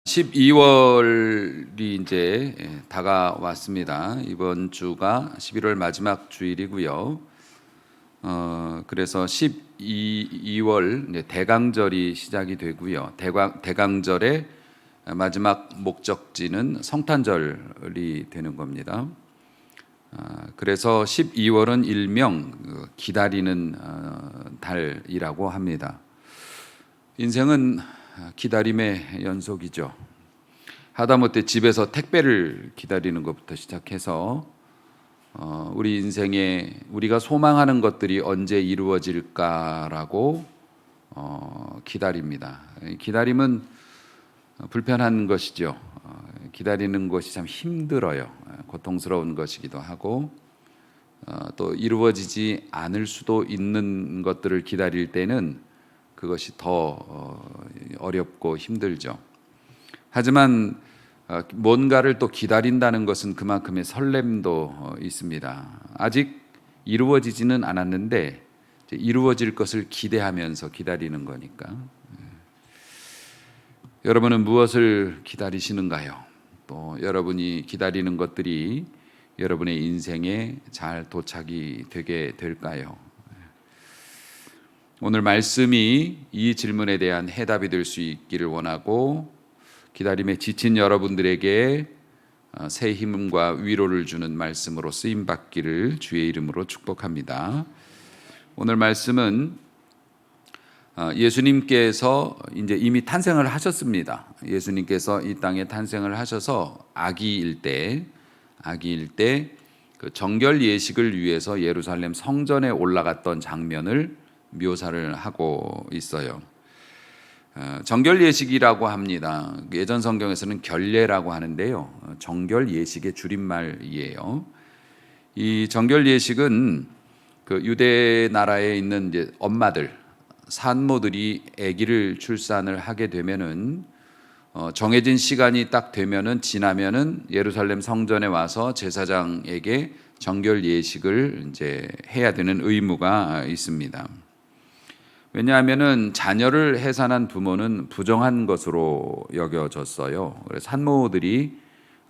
12월이 이제 다가왔습니다. 이번 주가 11월 마지막 주일이고요. 그래서 12월 대강절이 시작이 되고요. 대강절의 마지막 목적지는 성탄절이 되는 겁니다. 그래서 12월은 일명 기다리는 달이라고 합니다. 인생은 기다림의 연속이죠. 하다못해 집에서 택배를 기다리는 것부터 시작해서 우리 인생에 우리가 소망하는 것들이 언제 이루어질까라고 기다립니다. 기다림은 불편한 것이죠. 기다리는 것이 참 힘들어요. 고통스러운 것이기도 하고 또 이루어지지 않을 수도 있는 것들을 기다릴 때는 그것이 더 어렵고 힘들죠. 하지만 뭔가를 또 기다린다는 것은 그만큼의 설렘도 있습니다. 아직 이루어지지는 않았는데 이루어질 것을 기대하면서 기다리는 거니까. 여러분은 무엇을 기다리시는가요? 또 여러분이 기다리는 것들이 여러분의 인생에 잘 도착이 되게 될까요? 오늘 말씀이 이 질문에 대한 해답이 될 수 있기를 원하고 기다림에 지친 여러분들에게 새 힘과 위로를 주는 말씀으로 쓰임 받기를 주의 이름으로 축복합니다. 오늘 말씀은 예수님께서 이제 이미 탄생을 하셨습니다. 예수님께서 이 땅에 탄생을 하셔서 아기일 때 그 정결 예식을 위해서 예루살렘 성전에 올라갔던 장면을 묘사를 하고 있어요. 정결 예식이라고 합니다. 예전 성경에서는 결례라고 하는데요. 정결 예식의 줄임말이에요. 이 정결 예식은 그 유대 나라에 있는 이제 엄마들, 산모들이 아기를 출산을 하게 되면은 정해진 시간이 딱 되면은 지나면은 예루살렘 성전에 와서 제사장에게 정결 예식을 이제 해야 되는 의무가 있습니다. 왜냐하면은 자녀를 해산한 부모는 부정한 것으로 여겨졌어요. 그래서 산모들이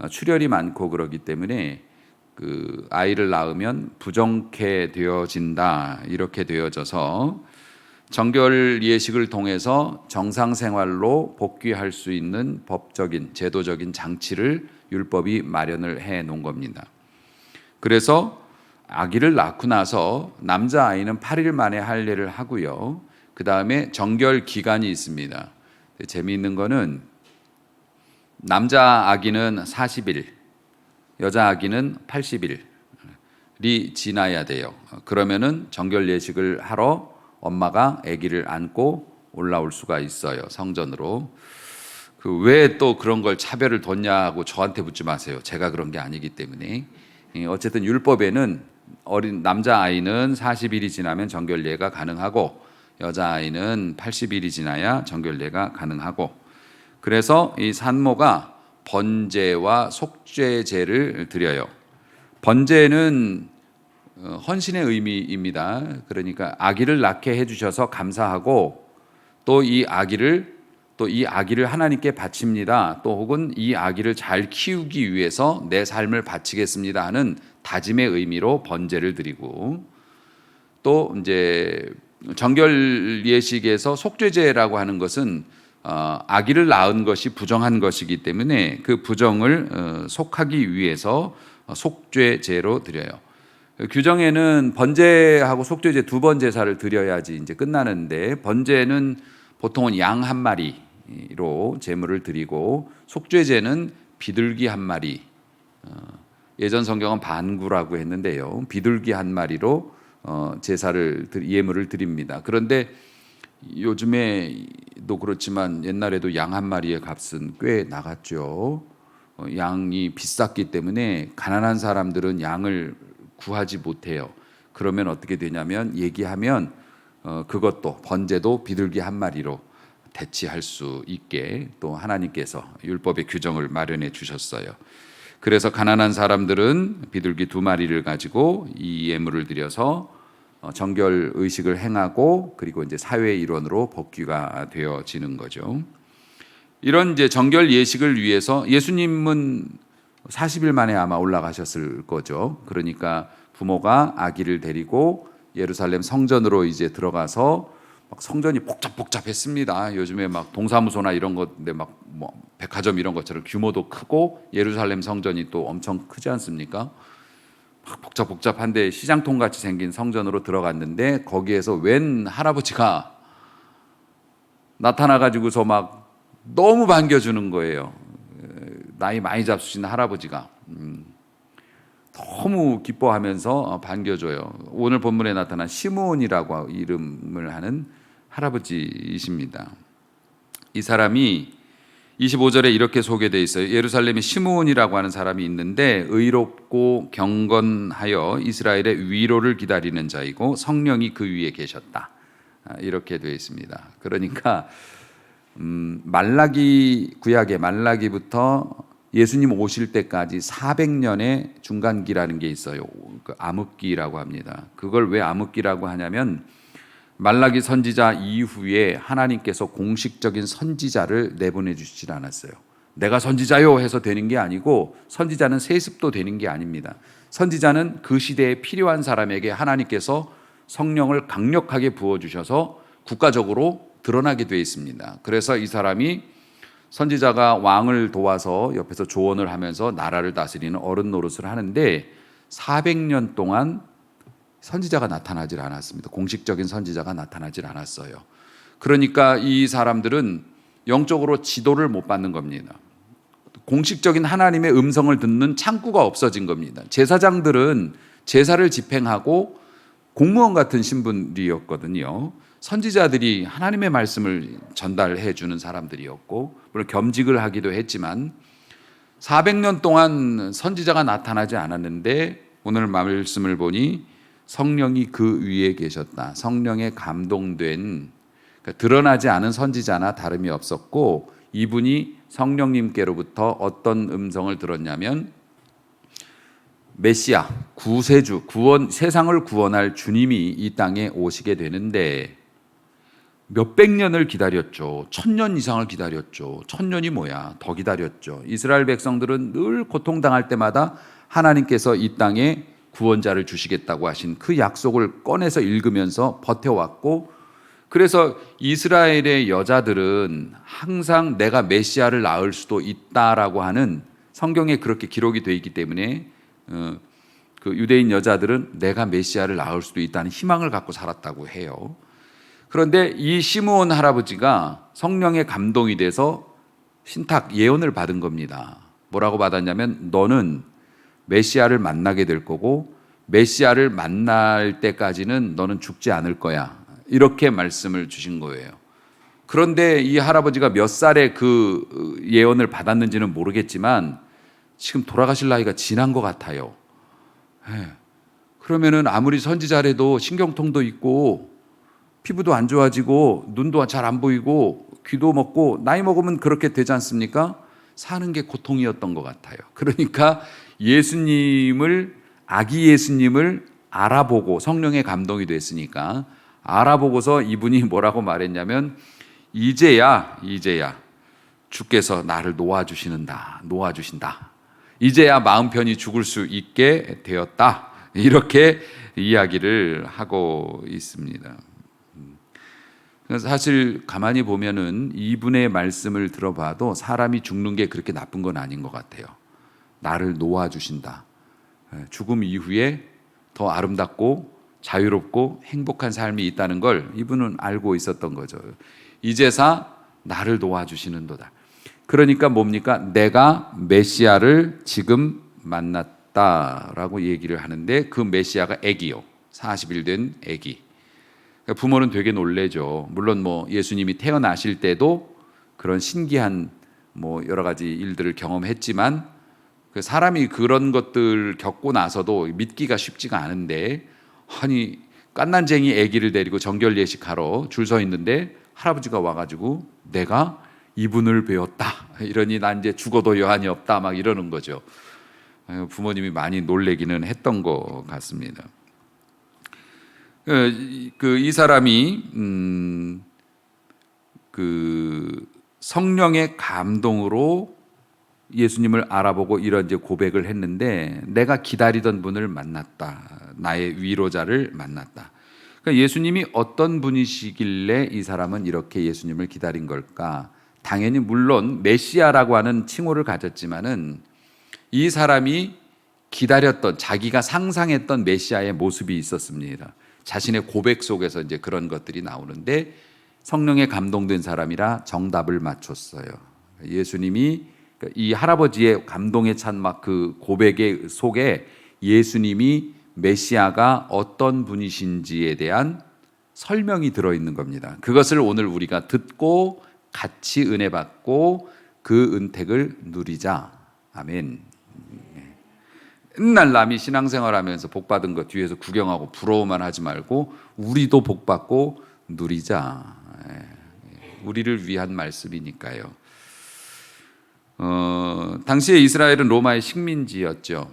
출혈이 많고 그러기 때문에 그 아이를 낳으면 부정케 되어진다 이렇게 되어져서 정결 예식을 통해서 정상 생활로 복귀할 수 있는 법적인 제도적인 장치를 율법이 마련을 해 놓은 겁니다. 그래서 아기를 낳고 나서 남자 아이는 8일 만에 할례를 하고요. 그 다음에 정결 기간이 있습니다. 재미있는 거는 남자 아기는 40일, 여자 아기는 80일이 지나야 돼요. 그러면은 정결 예식을 하러 엄마가 아기를 안고 올라올 수가 있어요. 성전으로. 왜 또 그런 걸 차별을 뒀냐고 저한테 묻지 마세요. 제가 그런 게 아니기 때문에. 어쨌든 율법에는 어린 남자 아이는 40일이 지나면 정결례가 가능하고 여자아이는 80일이 지나야 정결례가 가능하고 그래서 이 산모가 번제와 속죄제를 드려요. 번제는 헌신의 의미입니다. 그러니까 아기를 낳게 해주셔서 감사하고 또 이 아기를 하나님께 바칩니다. 또 혹은 이 아기를 잘 키우기 위해서 내 삶을 바치겠습니다 하는 다짐의 의미로 번제를 드리고 또 이제 정결 예식에서 속죄제라고 하는 것은 아기를 낳은 것이 부정한 것이기 때문에 그 부정을 속하기 위해서 속죄제로 드려요. 규정에는 번제하고 속죄제 두 번 제사를 드려야지 이제 끝나는데 번제는 보통은 양 한 마리로 제물을 드리고 속죄제는 비둘기 한 마리. 예전 성경은 반구라고 했는데요. 비둘기 한 마리로 제사를 예물을 드립니다. 그런데 요즘에도 그렇지만 옛날에도 양 한 마리의 값은 꽤 나갔죠. 양이 비쌌기 때문에 가난한 사람들은 양을 구하지 못해요. 그러면 어떻게 되냐면 얘기하면 그것도 번제도 비둘기 한 마리로 대치할 수 있게 또 하나님께서 율법의 규정을 마련해 주셨어요. 그래서 가난한 사람들은 비둘기 두 마리를 가지고 이 예물을 드려서 정결 의식을 행하고 그리고 이제 사회의 일원으로 복귀가 되어지는 거죠. 이런 이제 정결 예식을 위해서 예수님은 40일 만에 아마 올라가셨을 거죠. 그러니까 부모가 아기를 데리고 예루살렘 성전으로 이제 들어가서 막 성전이 복잡했습니다. 요즘에 막 동사무소나 이런 것인데 막 뭐 백화점 이런 것처럼 규모도 크고 예루살렘 성전이 또 엄청 크지 않습니까? 막 복잡한데 시장통 같이 생긴 성전으로 들어갔는데 거기에서 웬 할아버지가 나타나 가지고서 막 너무 반겨주는 거예요. 나이 많이 잡수신 할아버지가 너무 기뻐하면서 반겨줘요. 오늘 본문에 나타난 시므온이라고 이름을 하는 할아버지이십니다. 이 사람이 25절에 이렇게 소개되어 있어요. 예루살렘에 시므온이라고 하는 사람이 있는데 의롭고 경건하여 이스라엘의 위로를 기다리는 자이고 성령이 그 위에 계셨다. 이렇게 되어 있습니다. 그러니까 말라기 구약의 말라기부터 예수님 오실 때까지 400년의 중간기라는 게 있어요. 그 암흑기라고 합니다. 그걸 왜 암흑기라고 하냐면 말라기 선지자 이후에 하나님께서 공식적인 선지자를 내보내 주시질 않았어요. 내가 선지자요 해서 되는 게 아니고 선지자는 세습도 되는 게 아닙니다. 선지자는 그 시대에 필요한 사람에게 하나님께서 성령을 강력하게 부어주셔서 국가적으로 드러나게 되어 있습니다. 그래서 이 사람이 선지자가 왕을 도와서 옆에서 조언을 하면서 나라를 다스리는 어른 노릇을 하는데 400년 동안 선지자가 나타나질 않았습니다. 공식적인 선지자가 나타나질 않았어요. 그러니까 이 사람들은 영적으로 지도를 못 받는 겁니다. 공식적인 하나님의 음성을 듣는 창구가 없어진 겁니다. 제사장들은 제사를 집행하고 공무원 같은 신분들이었거든요. 선지자들이 하나님의 말씀을 전달해 주는 사람들이었고 물론 겸직을 하기도 했지만 400년 동안 선지자가 나타나지 않았는데 오늘 말씀을 보니 성령이 그 위에 계셨다. 성령에 감동된 그러니까 드러나지 않은 선지자나 다름이 없었고 이분이 성령님께로부터 어떤 음성을 들었냐면 메시아, 구세주, 세상을 구원할 주님이 이 땅에 오시게 되는데 몇백 년을 기다렸죠. 1000년 이상을 기다렸죠. 1000년이 뭐야? 더 기다렸죠. 이스라엘 백성들은 늘 고통당할 때마다 하나님께서 이 땅에 구원자를 주시겠다고 하신 그 약속을 꺼내서 읽으면서 버텨왔고 그래서 이스라엘의 여자들은 항상 내가 메시아를 낳을 수도 있다라고 하는 성경에 그렇게 기록이 되어 있기 때문에 그 유대인 여자들은 내가 메시아를 낳을 수도 있다는 희망을 갖고 살았다고 해요. 그런데 이 시므온 할아버지가 성령의 감동이 돼서 신탁 예언을 받은 겁니다. 뭐라고 받았냐면 너는 메시아를 만나게 될 거고 메시아를 만날 때까지는 너는 죽지 않을 거야. 이렇게 말씀을 주신 거예요. 그런데 이 할아버지가 몇 살에 그 예언을 받았는지는 모르겠지만 지금 돌아가실 나이가 지난 것 같아요. 그러면은 아무리 선지자래도 신경통도 있고 피부도 안 좋아지고 눈도 잘 안 보이고 귀도 먹고 나이 먹으면 그렇게 되지 않습니까? 사는 게 고통이었던 것 같아요. 그러니까 아기 예수님을 알아보고 성령의 감동이 됐으니까 알아보고서 이분이 뭐라고 말했냐면 이제야 주께서 나를 놓아주신다. 이제야 마음 편히 죽을 수 있게 되었다. 이렇게 이야기를 하고 있습니다. 사실 가만히 보면은 이분의 말씀을 들어봐도 사람이 죽는 게 그렇게 나쁜 건 아닌 것 같아요. 나를 놓아주신다. 죽음 이후에 더 아름답고 자유롭고 행복한 삶이 있다는 걸 이분은 알고 있었던 거죠. 이제사 나를 놓아주시는도다. 그러니까 뭡니까? 내가 메시아를 지금 만났다라고 얘기를 하는데 그 메시아가 아기요. 40일 된 아기. 부모는 되게 놀래죠. 물론 뭐 예수님이 태어나실 때도 그런 신기한 뭐 여러 가지 일들을 경험했지만 그 사람이 그런 것들 겪고 나서도 믿기가 쉽지가 않은데 아니 깐난쟁이 아기를 데리고 정결 예식하러 줄 서 있는데 할아버지가 와가지고 내가 이분을 배웠다 이러니 난 이제 죽어도 여한이 없다 막 이러는 거죠. 부모님이 많이 놀래기는 했던 것 같습니다. 이 사람이 성령의 감동으로 예수님을 알아보고 이런 이제 고백을 했는데, 내가 기다리던 분을 만났다. 나의 위로자를 만났다. 그러니까 예수님이 어떤 분이시길래 이 사람은 이렇게 예수님을 기다린 걸까? 당연히 물론 메시아라고 하는 칭호를 가졌지만은 이 사람이 기다렸던, 자기가 상상했던 메시아의 모습이 있었습니다. 자신의 고백 속에서 이제 그런 것들이 나오는데, 성령에 감동된 사람이라 정답을 맞췄어요. 예수님이, 이 할아버지의 감동에 찬 막 그 고백의 속에 예수님이 메시아가 어떤 분이신지에 대한 설명이 들어있는 겁니다. 그것을 오늘 우리가 듣고 같이 은혜 받고 그 은택을 누리자. 아멘. 맨날 남이 신앙생활 하면서 복 받은 거 뒤에서 구경하고 부러워만 하지 말고 우리도 복 받고 누리자. 우리를 위한 말씀이니까요. 당시에 이스라엘은 로마의 식민지였죠.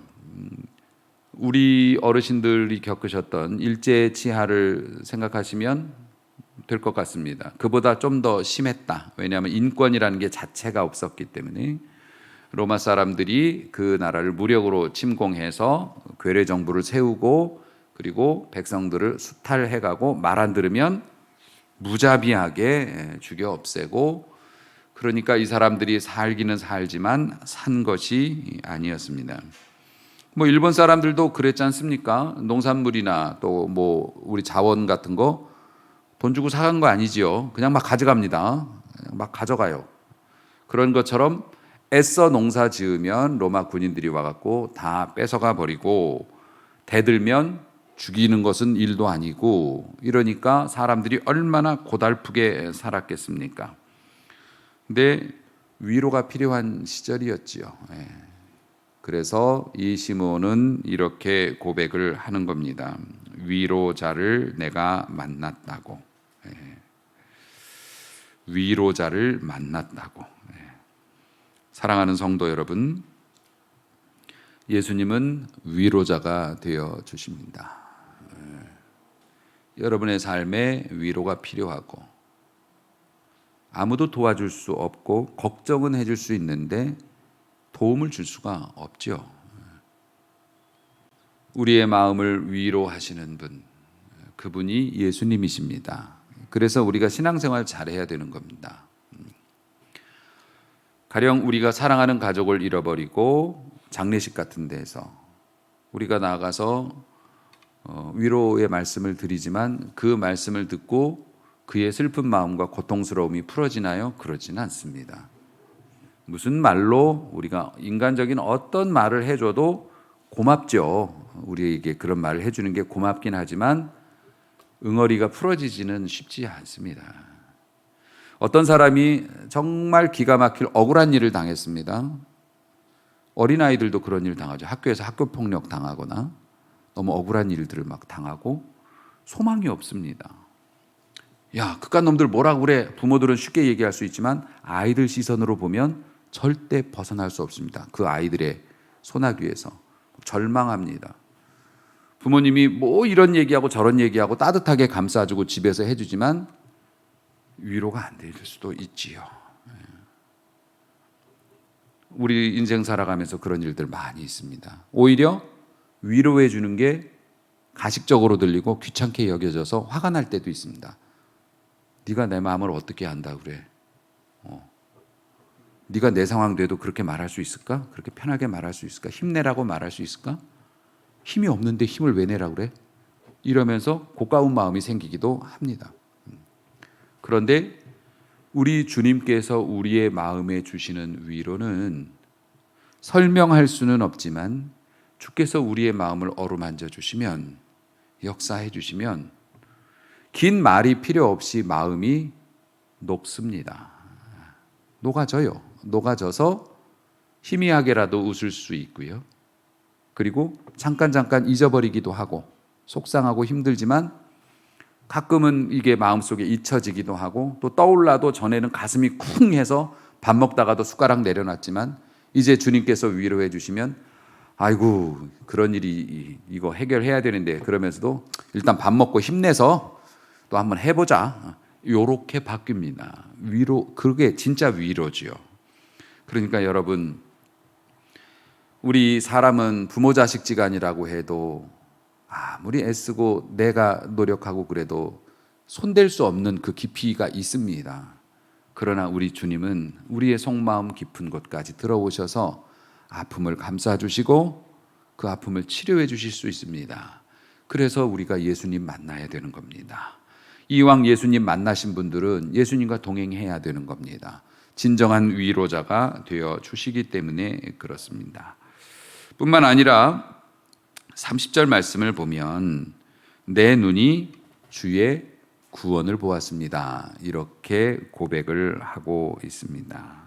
우리 어르신들이 겪으셨던 일제치하를 생각하시면 될 것 같습니다. 그보다 좀 더 심했다. 왜냐하면 인권이라는 게 자체가 없었기 때문에 로마 사람들이 그 나라를 무력으로 침공해서 괴뢰 정부를 세우고, 그리고 백성들을 수탈해가고 말 안 들으면 무자비하게 죽여 없애고, 그러니까 이 사람들이 살기는 살지만 산 것이 아니었습니다. 뭐 일본 사람들도 그랬지 않습니까? 농산물이나 또 뭐 우리 자원 같은 거 돈 주고 사간 거 아니지요. 그냥 막 가져갑니다. 막 가져가요. 그런 것처럼 애써 농사 지으면 로마 군인들이 와갖고 다 뺏어가 버리고, 대들면 죽이는 것은 일도 아니고, 이러니까 사람들이 얼마나 고달프게 살았겠습니까? 근데 위로가 필요한 시절이었지요. 그래서 이 시몬은 이렇게 고백을 하는 겁니다. 위로자를 내가 만났다고. 위로자를 만났다고. 사랑하는 성도 여러분, 예수님은 위로자가 되어 주십니다. 여러분의 삶에 위로가 필요하고, 아무도 도와줄 수 없고 걱정은 해줄 수 있는데 도움을 줄 수가 없죠. 우리의 마음을 위로하시는 분, 그분이 예수님이십니다. 그래서 우리가 신앙생활 잘해야 되는 겁니다. 가령 우리가 사랑하는 가족을 잃어버리고 장례식 같은 데서 우리가 나가서 위로의 말씀을 드리지만, 그 말씀을 듣고 그의 슬픈 마음과 고통스러움이 풀어지나요? 그러지는 않습니다. 무슨 말로, 우리가 인간적인 어떤 말을 해줘도 고맙죠. 우리에게 그런 말을 해주는 게 고맙긴 하지만 응어리가 풀어지지는 쉽지 않습니다. 어떤 사람이 정말 기가 막힐 억울한 일을 당했습니다. 어린아이들도 그런 일 당하죠. 학교에서 학교폭력 당하거나 너무 억울한 일들을 막 당하고 소망이 없습니다. 야, 그깟 놈들 뭐라고 그래. 부모들은 쉽게 얘기할 수 있지만 아이들 시선으로 보면 절대 벗어날 수 없습니다. 그 아이들의 소나귀에서 절망합니다. 부모님이 뭐 이런 얘기하고 저런 얘기하고 따뜻하게 감싸주고 집에서 해주지만 위로가 안 될 수도 있지요. 우리 인생 살아가면서 그런 일들 많이 있습니다. 오히려 위로해 주는 게 가식적으로 들리고 귀찮게 여겨져서 화가 날 때도 있습니다. 네가 내 마음을 어떻게 안다 그래? 네가 내 상황 돼도 그렇게 말할 수 있을까? 그렇게 편하게 말할 수 있을까? 힘내라고 말할 수 있을까? 힘이 없는데 힘을 왜 내라 그래? 이러면서 고가운 마음이 생기기도 합니다. 그런데 우리 주님께서 우리의 마음에 주시는 위로는 설명할 수는 없지만, 주께서 우리의 마음을 어루만져 주시면, 역사해 주시면 긴 말이 필요 없이 마음이 녹습니다. 녹아져요. 녹아져서 희미하게라도 웃을 수 있고요. 그리고 잠깐 잊어버리기도 하고 속상하고 힘들지만 가끔은 이게 마음속에 잊혀지기도 하고, 또 떠올라도 전에는 가슴이 쿵 해서 밥 먹다가도 숟가락 내려놨지만 이제 주님께서 위로해 주시면 아이고 그런 일이 이거 해결해야 되는데, 그러면서도 일단 밥 먹고 힘내서 또 한번 해보자, 요렇게 바뀝니다. 위로, 그게 진짜 위로지요. 그러니까 여러분, 우리 사람은 부모 자식지간이라고 해도 아무리 애쓰고 내가 노력하고 그래도 손댈 수 없는 그 깊이가 있습니다. 그러나 우리 주님은 우리의 속마음 깊은 곳까지 들어오셔서 아픔을 감싸주시고 그 아픔을 치료해 주실 수 있습니다. 그래서 우리가 예수님 만나야 되는 겁니다. 이왕 예수님 만나신 분들은 예수님과 동행해야 되는 겁니다. 진정한 위로자가 되어 주시기 때문에 그렇습니다. 뿐만 아니라 30절 말씀을 보면 내 눈이 주의 구원을 보았습니다. 이렇게 고백을 하고 있습니다.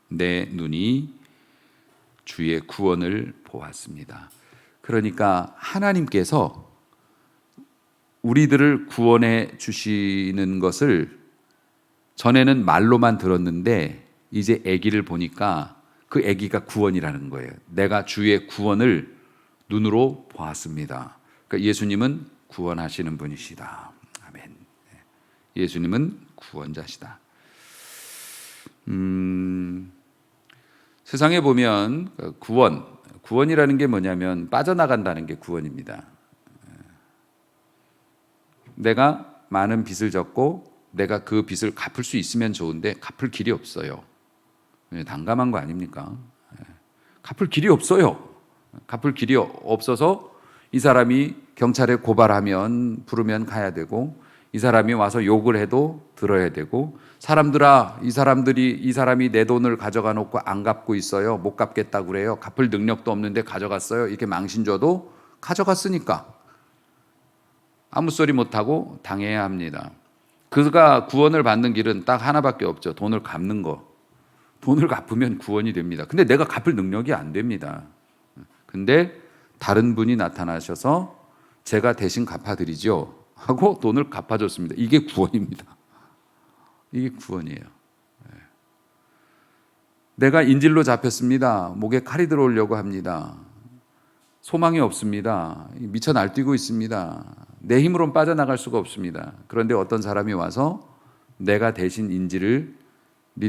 내 눈이 주의 구원을 보았습니다. 그러니까 하나님께서 우리들을 구원해 주시는 것을 전에는 말로만 들었는데 이제 아기를 보니까 그 아기가 구원이라는 거예요. 내가 주의 구원을 눈으로 보았습니다. 그러니까 예수님은 구원하시는 분이시다. 아멘. 예수님은 구원자시다. 세상에 보면 구원이라는 게 뭐냐면 빠져나간다는 게 구원입니다. 내가 많은 빚을 졌고 내가 그 빚을 갚을 수 있으면 좋은데 갚을 길이 없어요. 난감한 거 아닙니까? 갚을 길이 없어요. 갚을 길이 없어서 이 사람이 경찰에 고발하면 부르면 가야 되고 이 사람이 와서 욕을 해도 들어야 되고 사람들아 이 사람이 내 돈을 가져가 놓고 안 갚고 있어요. 못 갚겠다고 그래요. 갚을 능력도 없는데 가져갔어요. 이렇게 망신 줘도 가져갔으니까 아무 소리 못하고 당해야 합니다. 그가 구원을 받는 길은 딱 하나밖에 없죠. 돈을 갚는 거. 돈을 갚으면 구원이 됩니다. 근데 내가 갚을 능력이 안 됩니다. 근데 다른 분이 나타나셔서 제가 대신 갚아드리죠 하고 돈을 갚아줬습니다. 이게 구원입니다. 이게 구원이에요. 내가 인질로 잡혔습니다. 목에 칼이 들어오려고 합니다. 소망이 없습니다. 미쳐 날뛰고 있습니다. 내 힘으로는 빠져나갈 수가 없습니다. 그런데 어떤 사람이 와서 내가 대신 인질이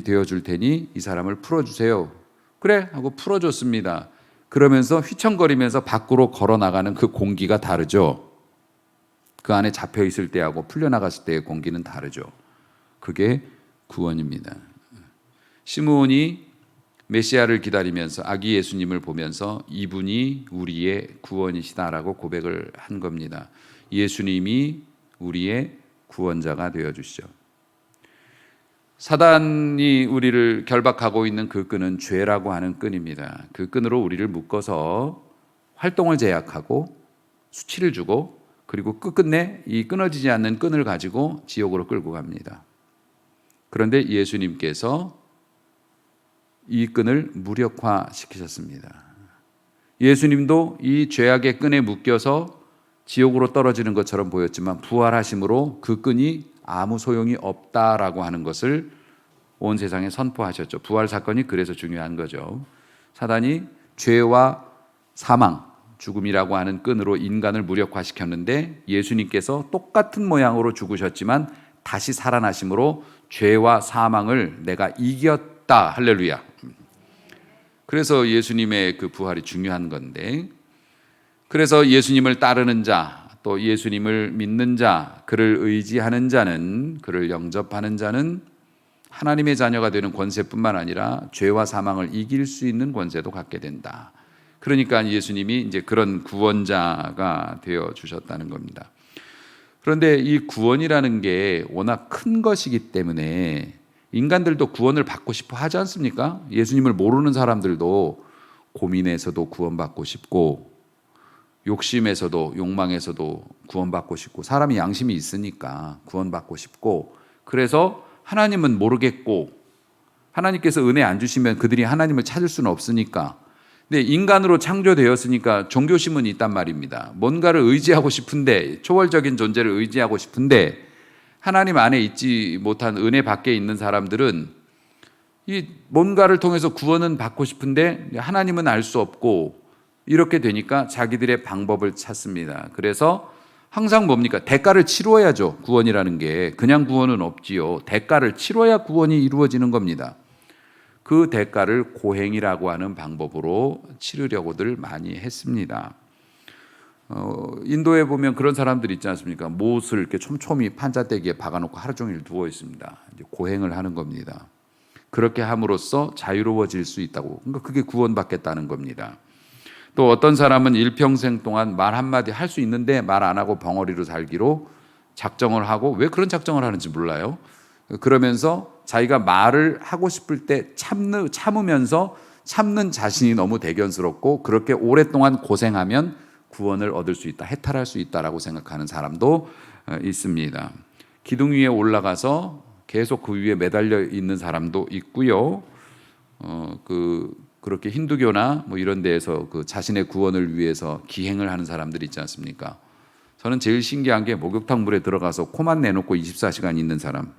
되어줄 테니 이 사람을 풀어주세요. 그래 하고 풀어줬습니다. 그러면서 휘청거리면서 밖으로 걸어나가는 그 공기가 다르죠. 그 안에 잡혀있을 때하고 풀려나갔을 때의 공기는 다르죠. 그게 구원입니다. 시므온이 메시아를 기다리면서 아기 예수님을 보면서 이분이 우리의 구원이시다라고 고백을 한 겁니다. 예수님이 우리의 구원자가 되어주시죠. 사단이 우리를 결박하고 있는 그 끈은 죄라고 하는 끈입니다. 그 끈으로 우리를 묶어서 활동을 제약하고 수치를 주고 그리고 끝끝내 이 끊어지지 않는 끈을 가지고 지옥으로 끌고 갑니다. 그런데 예수님께서 이 끈을 무력화시키셨습니다. 예수님도 이 죄악의 끈에 묶여서 지옥으로 떨어지는 것처럼 보였지만 부활하심으로 그 끈이 아무 소용이 없다라고 하는 것을 온 세상에 선포하셨죠. 부활 사건이 그래서 중요한 거죠. 사단이 죄와 사망, 죽음이라고 하는 끈으로 인간을 무력화시켰는데 예수님께서 똑같은 모양으로 죽으셨지만 다시 살아나심으로 죄와 사망을 내가 이겼다. 할렐루야. 그래서 예수님의 그 부활이 중요한 건데, 그래서 예수님을 따르는 자, 또 예수님을 믿는 자, 그를 의지하는 자는, 그를 영접하는 자는 하나님의 자녀가 되는 권세뿐만 아니라 죄와 사망을 이길 수 있는 권세도 갖게 된다. 그러니까 예수님이 이제 그런 구원자가 되어 주셨다는 겁니다. 그런데 이 구원이라는 게 워낙 큰 것이기 때문에 인간들도 구원을 받고 싶어 하지 않습니까? 예수님을 모르는 사람들도 고민에서도 구원받고 싶고 욕심에서도 욕망에서도 구원받고 싶고 사람이 양심이 있으니까 구원받고 싶고 그래서 하나님은 모르겠고 하나님께서 은혜 안 주시면 그들이 하나님을 찾을 수는 없으니까 근데 인간으로 창조되었으니까 종교심은 있단 말입니다. 뭔가를 의지하고 싶은데 초월적인 존재를 의지하고 싶은데 하나님 안에 있지 못한 은혜 밖에 있는 사람들은 이 뭔가를 통해서 구원은 받고 싶은데 하나님은 알 수 없고 이렇게 되니까 자기들의 방법을 찾습니다. 그래서 항상 뭡니까? 대가를 치러야죠. 구원이라는 게 그냥 구원은 없지요. 대가를 치러야 구원이 이루어지는 겁니다. 그 대가를 고행이라고 하는 방법으로 치르려고들 많이 했습니다. 인도에 보면 그런 사람들 있지 않습니까? 못을 이렇게 촘촘히 판자대기에 박아놓고 하루 종일 누워 있습니다. 이제 고행을 하는 겁니다. 그렇게 함으로써 자유로워질 수 있다고. 그러니까 그게 구원받겠다는 겁니다. 또 어떤 사람은 일평생 동안 말 한마디 할 수 있는데 말 안 하고 벙어리로 살기로 작정을 하고, 왜 그런 작정을 하는지 몰라요. 그러면서 자기가 말을 하고 싶을 때 참으면서 참는 자신이 너무 대견스럽고, 그렇게 오랫동안 고생하면 구원을 얻을 수 있다, 해탈할 수 있다라고 생각하는 사람도 있습니다. 기둥 위에 올라가서 계속 그 위에 매달려 있는 사람도 있고요. 그렇게 힌두교나 뭐 이런 데에서 그 자신의 구원을 위해서 기행을 하는 사람들이 있지 않습니까? 저는 제일 신기한 게 목욕탕 물에 들어가서 코만 내놓고 24시간 있는 사람,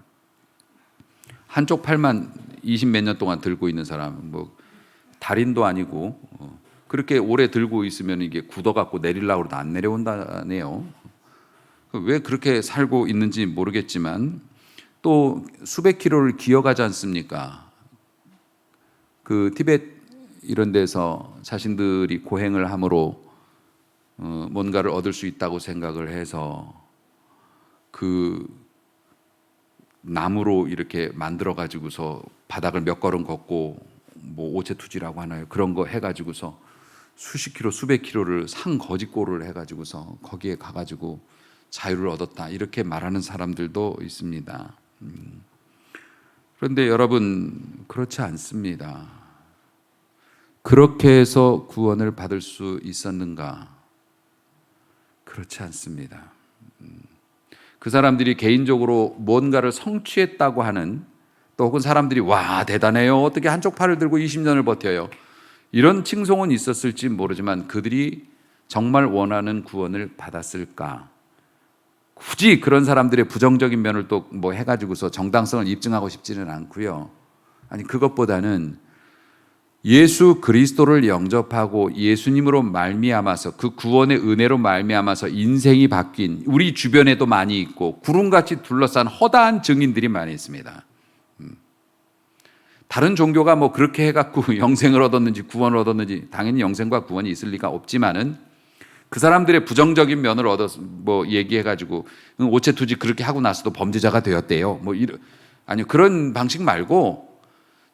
한쪽 팔만 20 몇 년 동안 들고 있는 사람, 뭐 달인도 아니고 그렇게 오래 들고 있으면 이게 굳어갖고 내리려고 해도 안 내려온다네요. 왜 그렇게 살고 있는지 모르겠지만, 또 수백 킬로를 기어가지 않습니까? 그 티베트 이런 데서 자신들이 고행을 함으로 뭔가를 얻을 수 있다고 생각을 해서 그 나무로 이렇게 만들어 가지고서 바닥을 몇 걸음 걷고, 뭐 오체투지라고 하나요? 그런 거 해가지고서 수십 킬로, 수백 킬로를 상거짓골을 해가지고서 거기에 가가지고 자유를 얻었다, 이렇게 말하는 사람들도 있습니다. 그런데 여러분, 그렇지 않습니다. 그렇게 해서 구원을 받을 수 있었는가? 그렇지 않습니다. 그 사람들이 개인적으로 뭔가를 성취했다고 하는, 또 혹은 사람들이 와 대단해요, 어떻게 한쪽 팔을 들고 20년을 버텨요, 이런 칭송은 있었을지 모르지만 그들이 정말 원하는 구원을 받았을까? 굳이 그런 사람들의 부정적인 면을 또 뭐 해가지고서 정당성을 입증하고 싶지는 않고요. 아니, 그것보다는 예수 그리스도를 영접하고 예수님으로 말미암아서, 그 구원의 은혜로 말미암아서 인생이 바뀐, 우리 주변에도 많이 있고 구름같이 둘러싼 허다한 증인들이 많이 있습니다. 다른 종교가 뭐 그렇게 해갖고 영생을 얻었는지 구원을 얻었는지, 당연히 영생과 구원이 있을 리가 없지만은, 그 사람들의 부정적인 면을 얻어서 뭐 얘기해가지고 오체투지 그렇게 하고 나서도 범죄자가 되었대요, 뭐 이런, 아니, 그런 방식 말고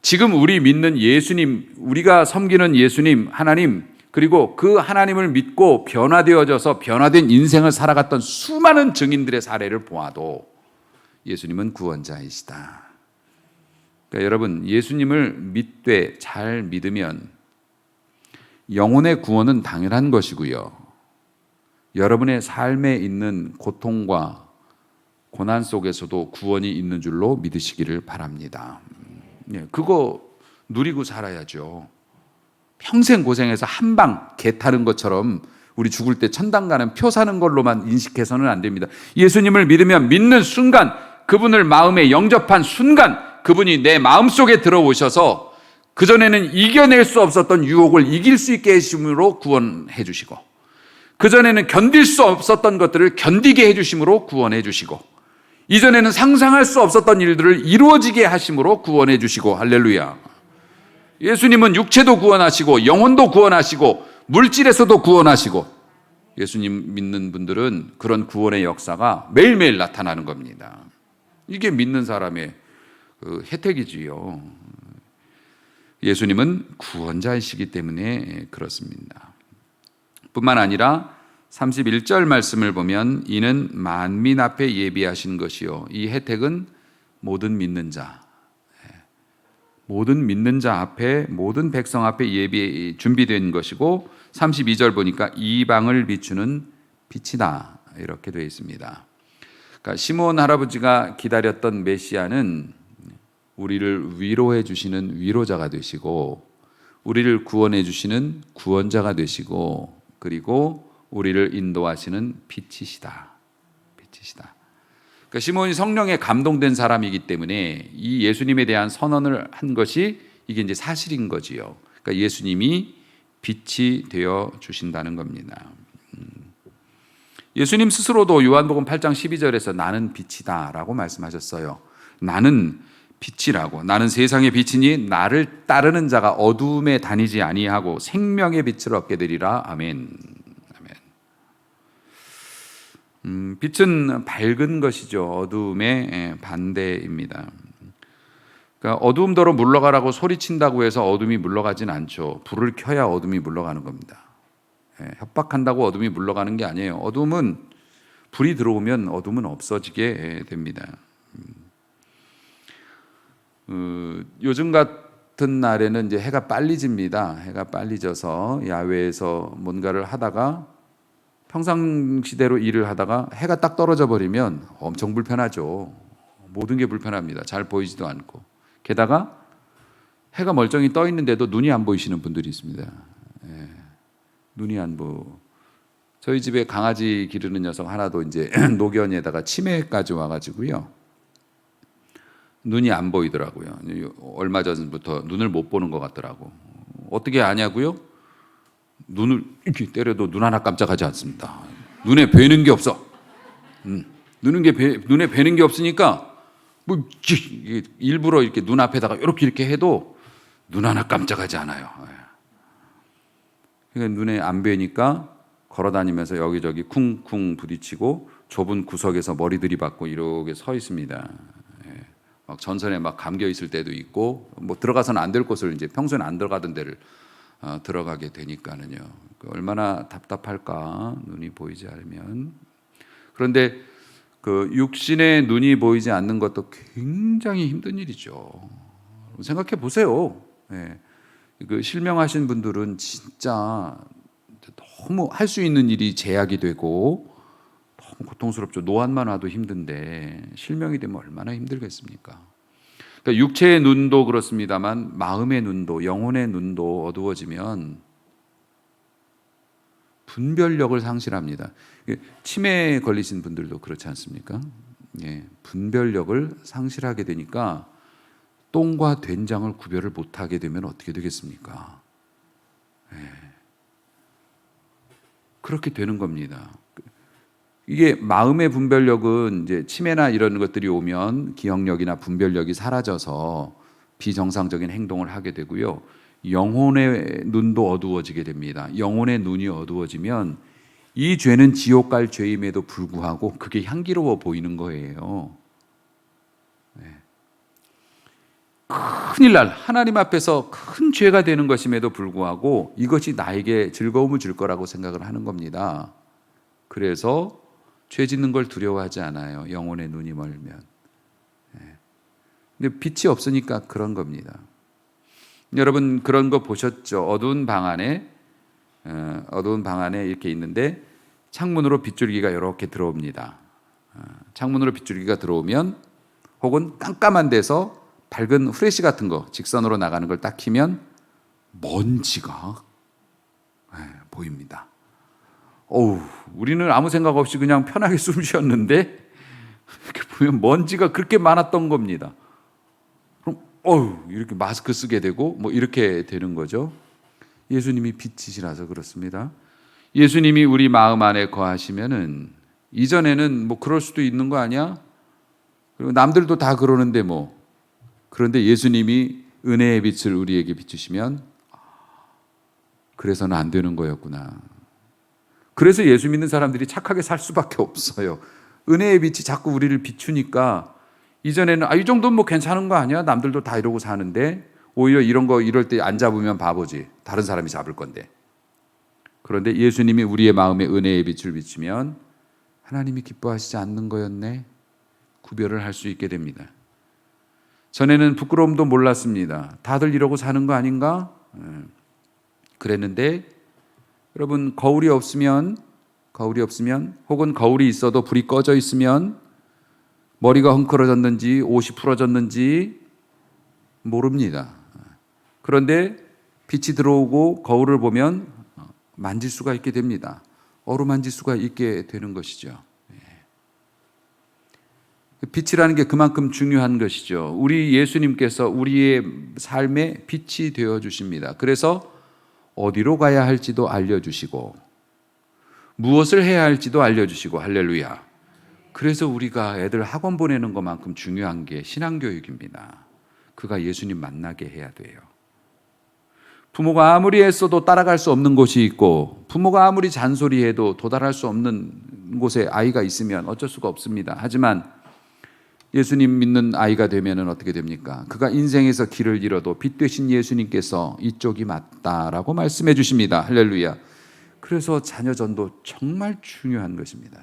지금 우리 믿는 예수님, 우리가 섬기는 예수님 하나님, 그리고 그 하나님을 믿고 변화되어져서 변화된 인생을 살아갔던 수많은 증인들의 사례를 보아도 예수님은 구원자이시다. 그러니까 여러분, 예수님을 믿되 잘 믿으면 영혼의 구원은 당연한 것이고요, 여러분의 삶에 있는 고통과 고난 속에서도 구원이 있는 줄로 믿으시기를 바랍니다. 그거 누리고 살아야죠. 평생 고생해서 한방 개 타는 것처럼 우리 죽을 때 천당 가는 표 사는 걸로만 인식해서는 안 됩니다. 예수님을 믿으면 믿는 순간, 그분을 마음에 영접한 순간, 그분이 내 마음속에 들어오셔서 그전에는 이겨낼 수 없었던 유혹을 이길 수 있게 해주심으로 구원해 주시고, 그전에는 견딜 수 없었던 것들을 견디게 해주심으로 구원해 주시고, 이전에는 상상할 수 없었던 일들을 이루어지게 하심으로 구원해 주시고, 할렐루야. 예수님은 육체도 구원하시고 영혼도 구원하시고 물질에서도 구원하시고, 예수님 믿는 분들은 그런 구원의 역사가 매일매일 나타나는 겁니다. 이게 믿는 사람의 그 혜택이지요. 예수님은 구원자이시기 때문에 그렇습니다. 뿐만 아니라 31절 말씀을 보면, 이는 만민 앞에 예비하신 것이요, 이 혜택은 모든 믿는 자, 모든 믿는 자 앞에, 모든 백성 앞에 준비된 것이고, 32절 보니까 이방을 비추는 빛이다, 이렇게 되어 있습니다. 그러니까 시므온 할아버지가 기다렸던 메시아는 우리를 위로해 주시는 위로자가 되시고, 우리를 구원해 주시는 구원자가 되시고, 그리고 우리를 인도하시는 빛이시다. 빛이시다. 그러니까 시몬이 성령에 감동된 사람이기 때문에 이 예수님에 대한 선언을 한 것이 이게 이제 사실인 거지요. 그러니까 예수님이 빛이 되어 주신다는 겁니다. 예수님 스스로도 요한복음 8장 12절에서 나는 빛이다 라고 말씀하셨어요. 나는 빛이라고. 나는 세상의 빛이니 나를 따르는 자가 어두움에 다니지 아니하고 생명의 빛을 얻게 되리라. 아멘. 빛은 밝은 것이죠. 어두움의 반대입니다. 그러니까 어두움더러 물러가라고 소리친다고 해서 어둠이 물러가진 않죠. 불을 켜야 어둠이 물러가는 겁니다. 협박한다고 어둠이 물러가는 게 아니에요. 어둠은 불이 들어오면 어둠은 없어지게 됩니다. 요즘 같은 날에는 이제 해가 빨리 집니다. 해가 빨리 져서 야외에서 뭔가를 하다가 평상시대로 일을 하다가 해가 딱 떨어져 버리면 엄청 불편하죠. 모든 게 불편합니다. 잘 보이지도 않고. 게다가 해가 멀쩡히 떠 있는데도 눈이 안 보이시는 분들이 있습니다. 눈이 안 보여. 저희 집에 강아지 기르는 녀석 하나도 이제 노견에다가 치매까지 와가지고요. 눈이 안 보이더라고요. 얼마 전부터 눈을 못 보는 것 같더라고. 어떻게 아냐고요? 눈을 이렇게 때려도 눈 하나 깜짝하지 않습니다. 눈에 뵈는 게 없어. 눈에 뵈는 게 없으니까 뭐 일부러 이렇게 눈 앞에다가 이렇게 해도 눈 하나 깜짝하지 않아요. 그러니까 눈에 안 뵈니까 걸어다니면서 여기저기 쿵쿵 부딪히고 좁은 구석에서 머리 들이받고 이렇게 서 있습니다. 막 전선에 막 감겨 있을 때도 있고 뭐 들어가서는 안 될 곳을 이제 평소에는 안 들어가던 데를 들어가게 되니까는요. 얼마나 답답할까 눈이 보이지 않으면. 그런데 그 육신의 눈이 보이지 않는 것도 굉장히 힘든 일이죠. 생각해 보세요. 그 실명하신 분들은 진짜 너무 할 수 있는 일이 제약이 되고 너무 고통스럽죠. 노안만 와도 힘든데 실명이 되면 얼마나 힘들겠습니까? 그러니까 육체의 눈도 그렇습니다만 마음의 눈도 영혼의 눈도 어두워지면 분별력을 상실합니다. 치매에 걸리신 분들도 그렇지 않습니까? 분별력을 상실하게 되니까 똥과 된장을 구별을 못하게 되면 어떻게 되겠습니까? 그렇게 되는 겁니다. 이게 마음의 분별력은 이제 치매나 이런 것들이 오면 기억력이나 분별력이 사라져서 비정상적인 행동을 하게 되고요. 영혼의 눈도 어두워지게 됩니다. 영혼의 눈이 어두워지면 이 죄는 지옥 갈 죄임에도 불구하고 그게 향기로워 보이는 거예요. 큰일 날 하나님 앞에서 큰 죄가 되는 것임에도 불구하고 이것이 나에게 즐거움을 줄 거라고 생각을 하는 겁니다. 그래서 죄 짓는 걸 두려워하지 않아요. 영혼의 눈이 멀면. 근데 빛이 없으니까 그런 겁니다. 여러분 그런 거 보셨죠? 어두운 방 안에 이렇게 있는데 창문으로 빗줄기가 이렇게 들어옵니다. 창문으로 빗줄기가 들어오면 혹은 깜깜한 데서 밝은 후레쉬 같은 거 직선으로 나가는 걸 딱 키면 먼지가 보입니다. 우리는 아무 생각 없이 그냥 편하게 숨 쉬었는데 이렇게 보면 먼지가 그렇게 많았던 겁니다. 그럼 이렇게 마스크 쓰게 되고 뭐 이렇게 되는 거죠. 예수님이 빛이시라서 그렇습니다. 예수님이 우리 마음 안에 거하시면은 이전에는 뭐 그럴 수도 있는 거 아니야? 그리고 남들도 다 그러는데 뭐. 그런데 예수님이 은혜의 빛을 우리에게 비추시면 그래서는 안 되는 거였구나. 그래서 예수 믿는 사람들이 착하게 살 수밖에 없어요. 은혜의 빛이 자꾸 우리를 비추니까 이전에는 이 정도는 뭐 괜찮은 거 아니야? 남들도 다 이러고 사는데 오히려 이런 거 이럴 때 안 잡으면 바보지. 다른 사람이 잡을 건데. 그런데 예수님이 우리의 마음에 은혜의 빛을 비추면 하나님이 기뻐하시지 않는 거였네. 구별을 할 수 있게 됩니다. 전에는 부끄러움도 몰랐습니다. 다들 이러고 사는 거 아닌가? 그랬는데 여러분 거울이 없으면 혹은 거울이 있어도 불이 꺼져 있으면 머리가 헝클어졌는지 옷이 풀어졌는지 모릅니다. 그런데 빛이 들어오고 거울을 보면 만질 수가 있게 됩니다. 어루만질 수가 있게 되는 것이죠. 빛이라는 게 그만큼 중요한 것이죠. 우리 예수님께서 우리의 삶의 빛이 되어 주십니다. 그래서 어디로 가야 할지도 알려주시고 무엇을 해야 할지도 알려주시고, 할렐루야. 그래서 우리가 애들 학원 보내는 것만큼 중요한 게 신앙교육입니다. 그가 예수님 만나게 해야 돼요. 부모가 아무리 애써도 따라갈 수 없는 곳이 있고, 부모가 아무리 잔소리해도 도달할 수 없는 곳에 아이가 있으면 어쩔 수가 없습니다. 하지만 예수님 믿는 아이가 되면 어떻게 됩니까? 그가 인생에서 길을 잃어도 빛 되신 예수님께서 이쪽이 맞다라고 말씀해 주십니다. 할렐루야. 그래서 자녀 전도 정말 중요한 것입니다.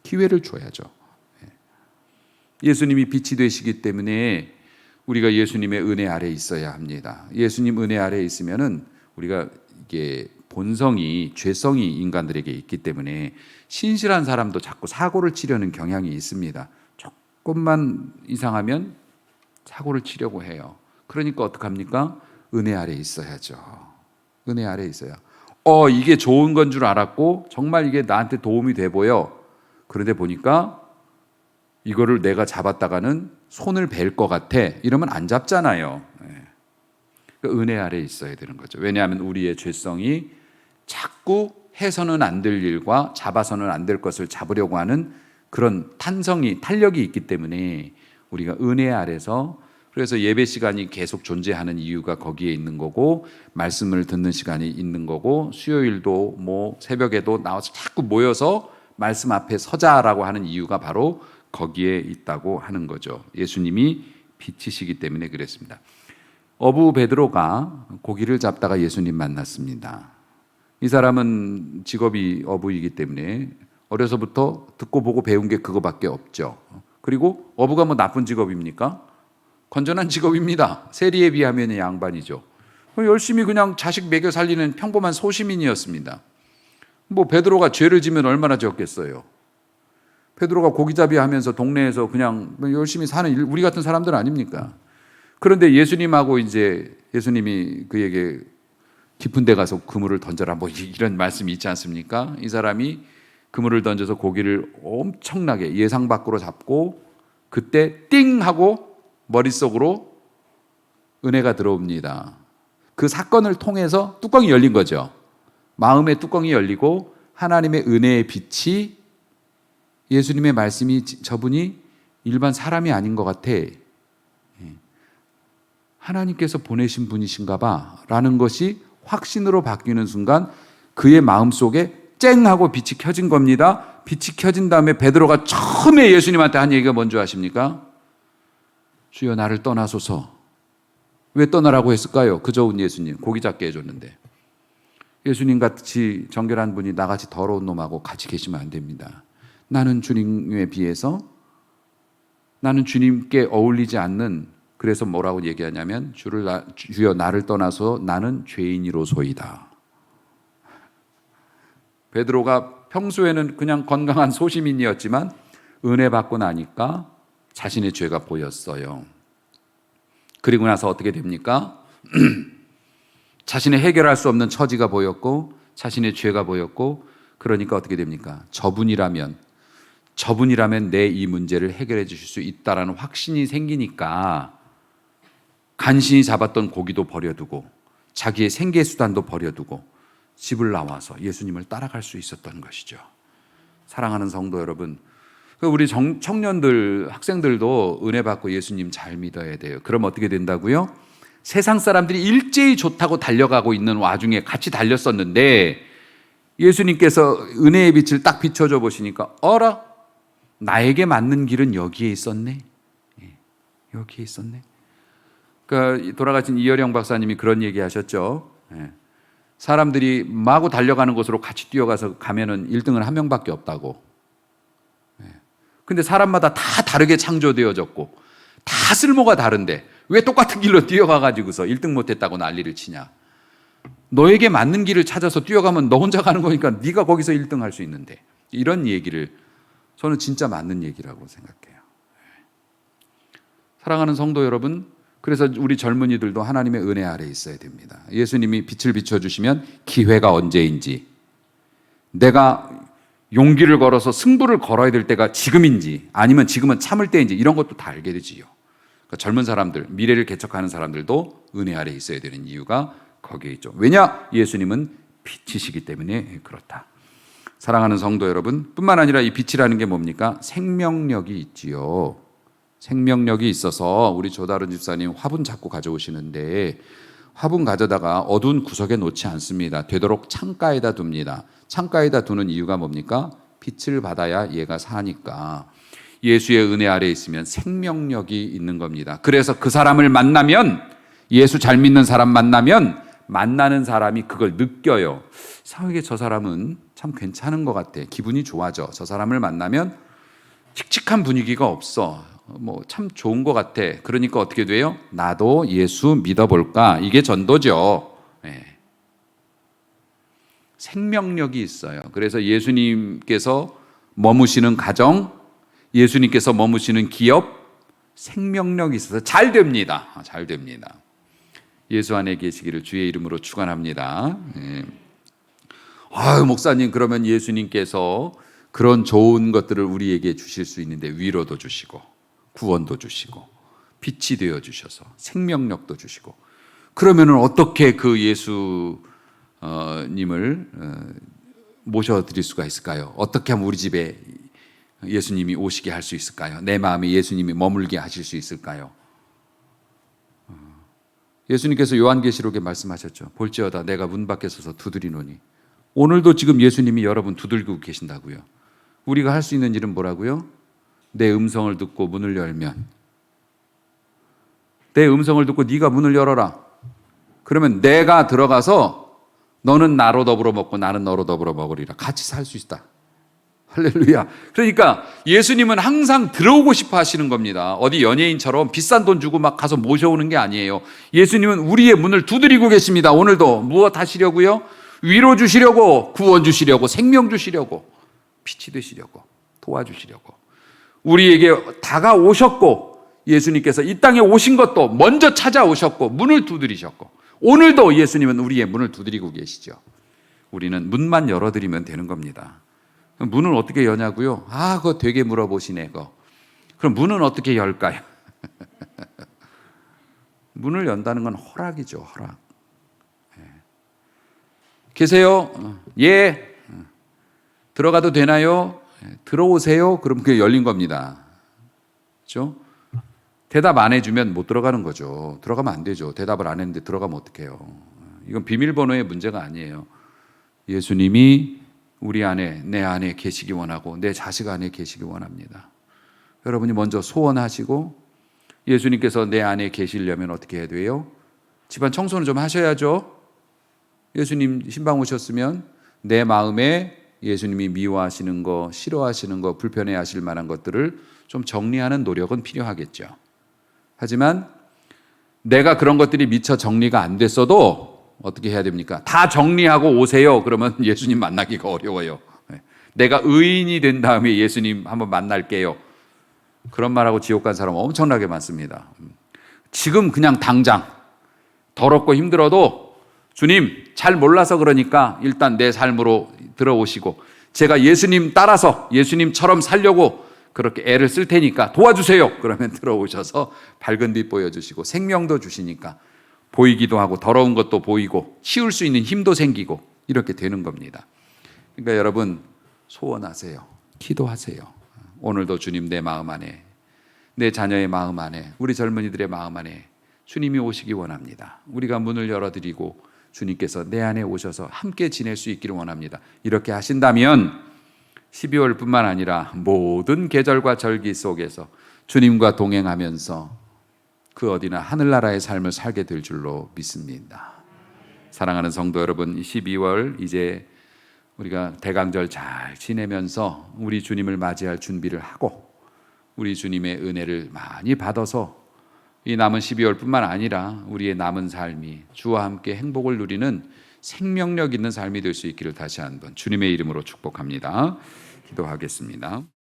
기회를 줘야죠. 예수님이 빛이 되시기 때문에 우리가 예수님의 은혜 아래에 있어야 합니다. 예수님 은혜 아래에 있으면은 우리가 이게 본성이, 죄성이 인간들에게 있기 때문에 신실한 사람도 자꾸 사고를 치려는 경향이 있습니다. 조금만 이상하면 사고를 치려고 해요. 그러니까 어떡합니까? 은혜 아래에 있어야죠. 은혜 아래에 있어야. 이게 좋은 건 줄 알았고 정말 이게 나한테 도움이 돼 보여. 그런데 보니까 이거를 내가 잡았다가는 손을 벨 것 같아. 이러면 안 잡잖아요. 그러니까 은혜 아래에 있어야 되는 거죠. 왜냐하면 우리의 죄성이 자꾸 해서는 안 될 일과 잡아서는 안 될 것을 잡으려고 하는 그런 탄력이 있기 때문에 우리가 은혜 아래서, 그래서 예배 시간이 계속 존재하는 이유가 거기에 있는 거고, 말씀을 듣는 시간이 있는 거고, 수요일도 뭐 새벽에도 나와서 자꾸 모여서 말씀 앞에 서자라고 하는 이유가 바로 거기에 있다고 하는 거죠. 예수님이 빛이시기 때문에 그랬습니다. 어부 베드로가 고기를 잡다가 예수님 만났습니다. 이 사람은 직업이 어부이기 때문에 어려서부터 듣고 보고 배운 게 그거밖에 없죠. 그리고 어부가 뭐 나쁜 직업입니까? 건전한 직업입니다. 세리에 비하면 양반이죠. 열심히 그냥 자식 먹여 살리는 평범한 소시민이었습니다. 뭐 베드로가 죄를 지면 얼마나 적겠어요. 베드로가 고기잡이 하면서 동네에서 그냥 열심히 사는 우리 같은 사람들 아닙니까? 그런데 예수님하고 이제 예수님이 그에게 깊은 데 가서 그물을 던져라 뭐 이런 말씀이 있지 않습니까? 이 사람이 그물을 던져서 고기를 엄청나게 예상 밖으로 잡고, 그때 띵 하고 머릿속으로 은혜가 들어옵니다. 그 사건을 통해서 뚜껑이 열린 거죠. 마음의 뚜껑이 열리고 하나님의 은혜의 빛이, 예수님의 말씀이 저분이 일반 사람이 아닌 것 같아, 하나님께서 보내신 분이신가 봐 라는 것이 확신으로 바뀌는 순간 그의 마음속에 쨍 하고 빛이 켜진 겁니다. 빛이 켜진 다음에 베드로가 처음에 예수님한테 한 얘기가 뭔지 아십니까? 주여 나를 떠나소서. 왜 떠나라고 했을까요? 그저 온 예수님 고기 잡게 해줬는데. 예수님 같이 정결한 분이 나같이 더러운 놈하고 같이 계시면 안 됩니다. 나는 주님에 비해서, 나는 주님께 어울리지 않는, 그래서 뭐라고 얘기하냐면 주여 나를 떠나서 나는 죄인이로소이다. 베드로가 평소에는 그냥 건강한 소시민이었지만 은혜 받고 나니까 자신의 죄가 보였어요. 그리고 나서 어떻게 됩니까? 자신의 해결할 수 없는 처지가 보였고 자신의 죄가 보였고, 그러니까 어떻게 됩니까? 저분이라면 내 이 문제를 해결해 주실 수 있다라는 확신이 생기니까 간신히 잡았던 고기도 버려두고 자기의 생계수단도 버려두고 집을 나와서 예수님을 따라갈 수 있었던 것이죠. 사랑하는 성도 여러분, 우리 청년들, 학생들도 은혜 받고 예수님 잘 믿어야 돼요. 그럼 어떻게 된다고요? 세상 사람들이 일제히 좋다고 달려가고 있는 와중에 같이 달렸었는데 예수님께서 은혜의 빛을 딱 비춰줘 보시니까 어라? 나에게 맞는 길은 여기에 있었네. 여기에 있었네. 그러니까 돌아가신 이어령 박사님이 그런 얘기 하셨죠. 사람들이 마구 달려가는 곳으로 같이 뛰어가서 가면은 1등은 한 명밖에 없다고. 근데 사람마다 다 다르게 창조되어졌고 다 쓸모가 다른데 왜 똑같은 길로 뛰어가가지고서 1등 못했다고 난리를 치냐. 너에게 맞는 길을 찾아서 뛰어가면 너 혼자 가는 거니까 네가 거기서 1등 할 수 있는데, 이런 얘기를 저는 진짜 맞는 얘기라고 생각해요. 사랑하는 성도 여러분, 그래서 우리 젊은이들도 하나님의 은혜 아래에 있어야 됩니다. 예수님이 빛을 비춰주시면 기회가 언제인지, 내가 용기를 걸어서 승부를 걸어야 될 때가 지금인지 아니면 지금은 참을 때인지 이런 것도 다 알게 되지요. 그러니까 젊은 사람들, 미래를 개척하는 사람들도 은혜 아래에 있어야 되는 이유가 거기에 있죠. 왜냐? 예수님은 빛이시기 때문에 그렇다. 사랑하는 성도 여러분, 뿐만 아니라 이 빛이라는 게 뭡니까? 생명력이 있지요. 생명력이 있어서 우리 조다른 집사님 화분 자꾸 가져오시는데 화분 가져다가 어두운 구석에 놓지 않습니다. 되도록 창가에다 둡니다. 창가에다 두는 이유가 뭡니까? 빛을 받아야 얘가 사니까. 예수의 은혜 아래에 있으면 생명력이 있는 겁니다. 그래서 그 사람을 만나면, 예수 잘 믿는 사람 만나면 만나는 사람이 그걸 느껴요. 이상하게 저 사람은 참 괜찮은 것 같아. 기분이 좋아져. 저 사람을 만나면 칙칙한 분위기가 없어. 참 좋은 것 같아. 그러니까 어떻게 돼요? 나도 예수 믿어볼까? 이게 전도죠. 네. 생명력이 있어요. 그래서 예수님께서 머무시는 가정, 예수님께서 머무시는 기업, 생명력이 있어서 잘 됩니다. 잘 됩니다. 예수 안에 계시기를 주의 이름으로 축원합니다. 네. 목사님, 그러면 예수님께서 그런 좋은 것들을 우리에게 주실 수 있는데 위로도 주시고 구원도 주시고 빛이 되어 주셔서 생명력도 주시고, 그러면은 어떻게 그 예수님을 모셔드릴 수가 있을까요? 어떻게 하면 우리 집에 예수님이 오시게 할 수 있을까요? 내 마음에 예수님이 머물게 하실 수 있을까요? 예수님께서 요한계시록에 말씀하셨죠. 볼지어다 내가 문 밖에 서서 두드리노니. 오늘도 지금 예수님이 여러분 두들기고 계신다고요. 우리가 할 수 있는 일은 뭐라고요? 내 음성을 듣고 문을 열면, 내 음성을 듣고 네가 문을 열어라. 그러면 내가 들어가서 너는 나로 더불어 먹고 나는 너로 더불어 먹으리라. 같이 살 수 있다. 할렐루야. 그러니까 예수님은 항상 들어오고 싶어 하시는 겁니다. 어디 연예인처럼 비싼 돈 주고 막 가서 모셔오는 게 아니에요. 예수님은 우리의 문을 두드리고 계십니다. 오늘도 무엇 하시려고요? 위로 주시려고, 구원 주시려고, 생명 주시려고, 빛이 되시려고, 도와주시려고. 우리에게 다가오셨고, 예수님께서 이 땅에 오신 것도 먼저 찾아오셨고 문을 두드리셨고, 오늘도 예수님은 우리의 문을 두드리고 계시죠. 우리는 문만 열어드리면 되는 겁니다. 문을 어떻게 여냐고요? 그거 되게 물어보시네. 그럼 문은 어떻게 열까요? 문을 연다는 건 허락이죠. 허락. 계세요? 예. 들어가도 되나요? 들어오세요. 그럼 그게 열린 겁니다. 그렇죠? 대답 안 해주면 못 들어가는 거죠. 들어가면 안 되죠. 대답을 안 했는데 들어가면 어떡해요? 이건 비밀번호의 문제가 아니에요. 예수님이 우리 안에, 내 안에 계시기 원하고 내 자식 안에 계시기 원합니다. 여러분이 먼저 소원하시고, 예수님께서 내 안에 계시려면 어떻게 해야 돼요? 집안 청소는 좀 하셔야죠. 예수님 신방 오셨으면 내 마음에 예수님이 미워하시는 거, 싫어하시는 거, 불편해하실 만한 것들을 좀 정리하는 노력은 필요하겠죠. 하지만 내가 그런 것들이 미처 정리가 안 됐어도 어떻게 해야 됩니까? 다 정리하고 오세요. 그러면 예수님 만나기가 어려워요. 내가 의인이 된 다음에 예수님 한번 만날게요. 그런 말하고 지옥 간 사람 엄청나게 많습니다. 지금 그냥 당장 더럽고 힘들어도 주님 잘 몰라서 그러니까 일단 내 삶으로 들어오시고, 제가 예수님 따라서 예수님처럼 살려고 그렇게 애를 쓸 테니까 도와주세요. 그러면 들어오셔서 밝은 빛 보여주시고 생명도 주시니까 보이기도 하고 더러운 것도 보이고 치울 수 있는 힘도 생기고 이렇게 되는 겁니다. 그러니까 여러분 소원하세요. 기도하세요. 오늘도 주님 내 마음 안에, 내 자녀의 마음 안에, 우리 젊은이들의 마음 안에 주님이 오시기 원합니다. 우리가 문을 열어드리고 주님께서 내 안에 오셔서 함께 지낼 수 있기를 원합니다. 이렇게 하신다면 12월뿐만 아니라 모든 계절과 절기 속에서 주님과 동행하면서 그 어디나 하늘나라의 삶을 살게 될 줄로 믿습니다. 사랑하는 성도 여러분, 12월 이제 우리가 대강절 잘 지내면서 우리 주님을 맞이할 준비를 하고 우리 주님의 은혜를 많이 받아서 이 남은 12월뿐만 아니라 우리의 남은 삶이 주와 함께 행복을 누리는 생명력 있는 삶이 될 수 있기를 다시 한번 주님의 이름으로 축복합니다. 기도하겠습니다.